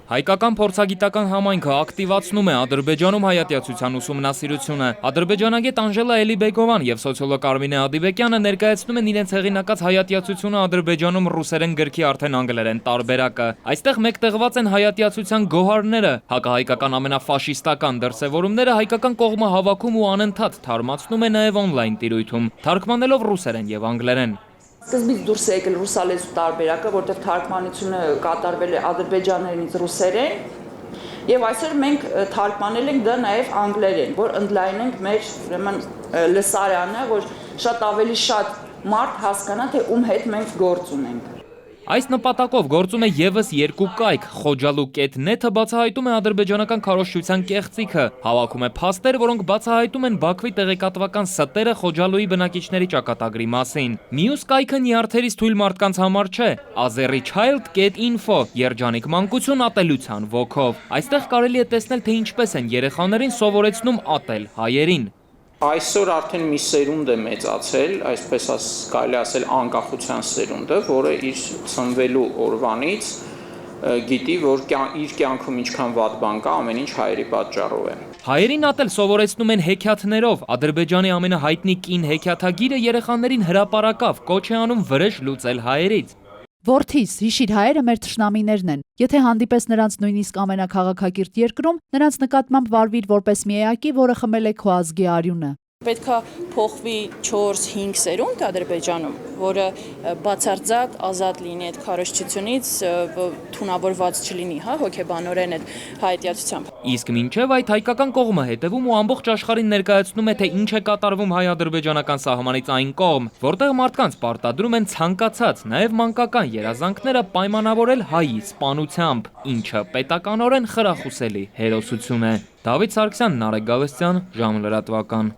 Հայկական փորձագիտական համայնքը ակտիվացնում է Ադրբեջանում հայատյացության ուսումնասիրությունը։ Ադրբեջանագետ Անժելա Էլիբեգովան եւ սոցիոլոգ Արմինե Ադիբեկյանը ներկայացնում են իրենց հեղինակած հայատյացությունը Ադրբեջանում ռուսերեն գրքի արդեն անգլերեն տարբերակը։ Այստեղ մեկտեղված են հայատյացության գոհարները, հակահայկական ամենաֆաշիստական դրսևորումները հայկական կողմը հավաքում ու անընդհատ թարմացնում է նաեւ օնլայն տիրույթում, թարգմանելով ռուսերեն եւ անգլերեն։ Սկզբից դուրս է եկել ռուսալեզու տարբերակը, որտեղ թարգմանությունը կատարվել է ադրբեջաներենից ռուսերեն, եւ այսօր մենք թարգմանել ենք դա նաեւ անգլերեն, որ ընդլայնենք մեր ուրեմն լսարանը, որ շատ մարդ հասկանա, թե ում հետ մենք գործ ունենք։ Այս նպատակով գործում է եւս երկու կայք։ Խոջալու.net-ը բացահայտում է ադրբեջանական քարոզչության կեղծիքը, հավաքում է փաստեր, որոնք բացահայտում են Բաքվի տեղեկատվական ստերը Խոջալուի բնակիչների ճակատագրի մասին։ Մյուս կայքը նյարդերից թույլ մարդկանց համար չէ։ Azerichild.info երջանիկ մանկություն ատելության ոգով։ Այստեղ կարելի է տեսնել, թե ինչպես են երեխաներին սովորեցնում ատել հայերին։ Այսօր արդեն մի սերունդ է մեծացել, այսպես կարելի ասել անկախության սերունդը, որը իր ծնվելու օրվանից գիտի, որ իր կյանքում ինչքան վատ բան կա, ամեն ինչ հայերի պատճառով է։ Հայերին ատել սովորեցնում են հեքիաթներով։ Ադրբեջանի ամենահայտնի կին հեքիաթագիրը երեխաներին հրապարակավ, կոչ է անում վրեժ լուծել հայերից։ Որդիս, հիշիր, հայերը մեր թշնամիներն են։ Եթե հանդիպես նրանց նույնիսկ ամենաքաղաքակիրթ երկրում, նրանց նկատմամբ վարվիր որպես մի էակի, որը խմել է քո ազգի արյունը։ Պետք է փոխվի 4-5 սերունդ Ադրբեջանում, որը բացարձակ ազատ լինի այդ քարոզչությունից, թունավորված չլինի, հոգեբանորեն այդ հայատյացությամբ։ Իսկ մինչև այդ հայկական կողմը հետևում ու ամբողջ աշխարհին ներկայացնում է, թե ինչ է կատարվում հայ-ադրբեջանական սահմանից այն կողմ, որտեղ մարդկանց պարտադրում են ցանկացած, նաև մանկական երազանքները պայմանավորել հայի սպանությամբ, ինչը պետականորեն խրախուսելի հերոսություն է։ Դավիթ Սարգսյան, Նարեկ Գալստյան, ժամը լրատվական։